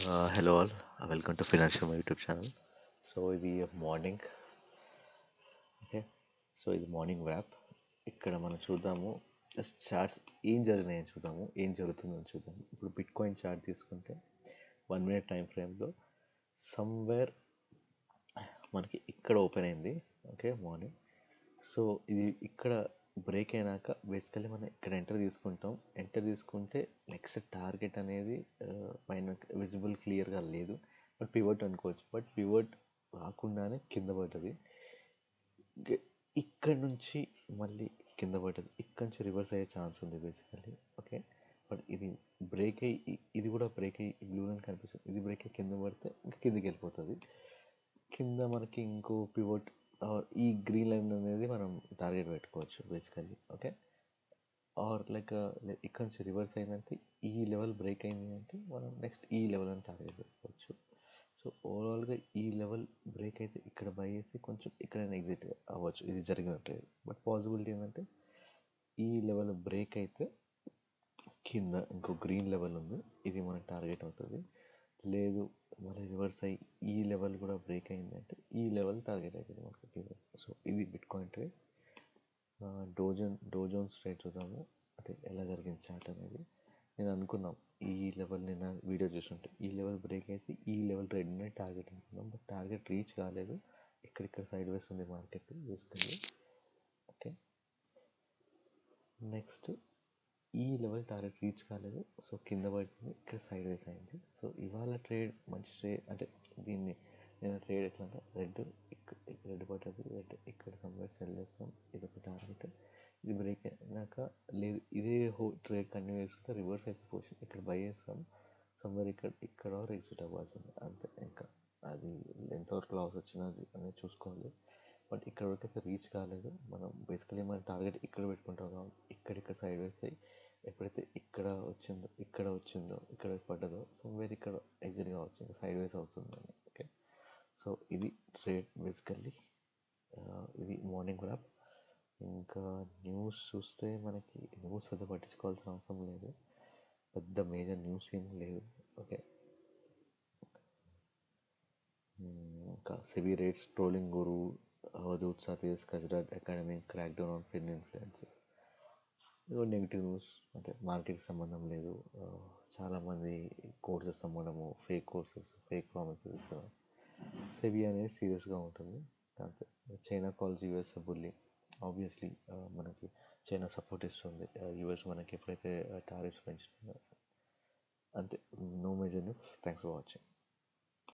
Hello all, welcome to Financial My YouTube channel. ఇది morning. Okay, ఇది morning rap. ఇక్కడ మనం చూద్దాము జస్ట్ చార్ట్స్ ఏం జరిగినాయని చూద్దాము, ఏం జరుగుతుందని చూద్దాము. ఇప్పుడు బిట్ కాయిన్ చార్ట్ తీసుకుంటే 1 minute టైం ఫ్రేమ్లో సమ్వేర్ మనకి ఇక్కడ ఓపెన్ అయింది. Okay, morning. ఇది ఇక్కడ బ్రేక్ అయినాక బేసికల్లీ మనం ఇక్కడ ఎంటర్ తీసుకుంటే నెక్స్ట్ టార్గెట్ అనేది పైన విజిబుల్ క్లియర్గా లేదు. బట్ పివట్ అనుకోవచ్చు. బట్ పివట్ రాకుండానే కింద పడ్డది. ఇక్కడ నుంచి మళ్ళీ కింద పడ్డది. ఇక్కడ నుంచి రివర్స్ అయ్యే ఛాన్స్ ఉంది బేసికల్లీ. ఓకే, బట్ ఇది బ్రేక్ అయ్యి ఇది కూడా బ్రేక్ అయ్యి బ్లూ లైన్ కనిపిస్తుంది. ఇది బ్రేక్ అయ్యి కింద పడితే ఇంకా కిందకి వెళ్ళిపోతుంది. కింద మనకి ఇంకో పివట్ ఈ గ్రీన్ లైన్ అనేది మనం టార్గెట్ పెట్టుకోవచ్చు బేసికల్లీ. ఓకే, ఆర్ లైక్ ఇక్కడ నుంచి రివర్స్ అయిందంటే ఈ లెవెల్ బ్రేక్ అయింది అంటే మనం నెక్స్ట్ ఈ లెవెల్ అని టార్గెట్ పెట్టుకోవచ్చు. ఓవరాల్గా ఈ లెవెల్ బ్రేక్ అయితే ఇక్కడ బై చేసి కొంచెం ఎక్కడైనా ఎగ్జిట్ అవ్వచ్చు. ఇది జరిగినట్టు. బట్ పాసిబిలిటీ ఏంటంటే ఈ లెవెల్ బ్రేక్ అయితే కింద ఇంకో గ్రీన్ లెవెల్ ఉంది, ఇది మనకు టార్గెట్ అవుతుంది. లేదు మళ్ళీ రివర్స్ అయ్యి ఈ లెవెల్ కూడా బ్రేక్ అయిందంటే ఈ లెవెల్ టార్గెట్ అవుతుంది మనకి. ఇది bit coin trade. Dow Jones trade చూద్దాము, అంటే ఎలా జరిగింది చార్ట్ అనేది. నేను అనుకున్నాం ఈ లెవెల్, నేను వీడియో చూస్తుంటే ఈ లెవెల్ బ్రేక్ అయితే ఈ లెవెల్ ట్రేడ్ అనేది టార్గెట్ అనుకున్నాం. బట్ టార్గెట్ రీచ్ కాలేదు. ఇక్కడ సైడ్ వేస్ ఉంది మార్కెట్ వేస్తుంది. ఓకే, నెక్స్ట్ ఈ లెవెల్ టార్గెట్ రీచ్ కాలేదు. కింద పడుతుంది, ఇక్కడ సైడ్ వేస్ అయింది. ఇవాళ ట్రేడ్ మంచి ట్రేడ్. అంటే దీన్ని నేను ట్రేడ్ ఎట్లా అంటే రెడ్ పడుతుంది, రెడ్ ఇక్కడ సమ్వేర్ సెల్ చేస్తాం. ఇది ఒక టార్గెట్. ఇది బ్రేక్ అయినాక లేదు ఇదే ట్రేడ్ కంటిన్యూ చేసుకుంటే రివర్స్ అయిపోయి ఇక్కడ బై చేస్తాం. సమ్వేర్ ఇక్కడ ఎగ్జిట్ అవ్వాల్సింది అంతే. ఇంకా అది ఎంతవరకు లాస్ వచ్చినది అనేది చూసుకోవాలి. బట్ ఇక్కడ వరకు అయితే రీచ్ కాలేదు. మనం బేసికలీ మన టార్గెట్ ఇక్కడ పెట్టుకుంటాం కాబట్టి ఇక్కడ సైడ్ వేస్ అయ్యి ఎప్పుడైతే ఇక్కడ వచ్చిందో ఇక్కడ పడ్డదో సమ్వేర్ ఇక్కడ ఎగ్జిట్ కావచ్చు, ఇంకా సైడ్ వేస్ అవుతుంది. ఓకే, ఇది ట్రేడ్ బేసికల్లీ. ఇది మార్నింగ్ ర్యాప్. ఇంకా న్యూస్ చూస్తే మనకి న్యూస్ పెద్ద పట్టించుకోవాల్సిన అవసరం లేదు. పెద్ద మేజర్ న్యూస్ ఏం లేదు. ఓకే, ఇంకా సెబీ రేట్స్ ట్రోలింగ్ గురు Avadhoot Satish Karjat academy crack down on fin influence. ఇది నెగిటివ్ న్యూస్. అంటే మార్కెట్కి సంబంధం లేదు. చాలామంది కోర్సెస్ అమ్మడము, ఫేక్ కోర్సెస్, ఫేక్ ప్రామిసెస్ ఇస్తున్నారు. సెబీ అనేది సీరియస్గా ఉంటుంది అంతే. China calls US bully. Obviously మనకి చైనా సపోర్ట్ ఇస్తుంది. యూఎస్ మనకి ఎప్పుడైతే టారిఫ్స్ పెంచుతుందో అంతే. No major news. Thanks for watching.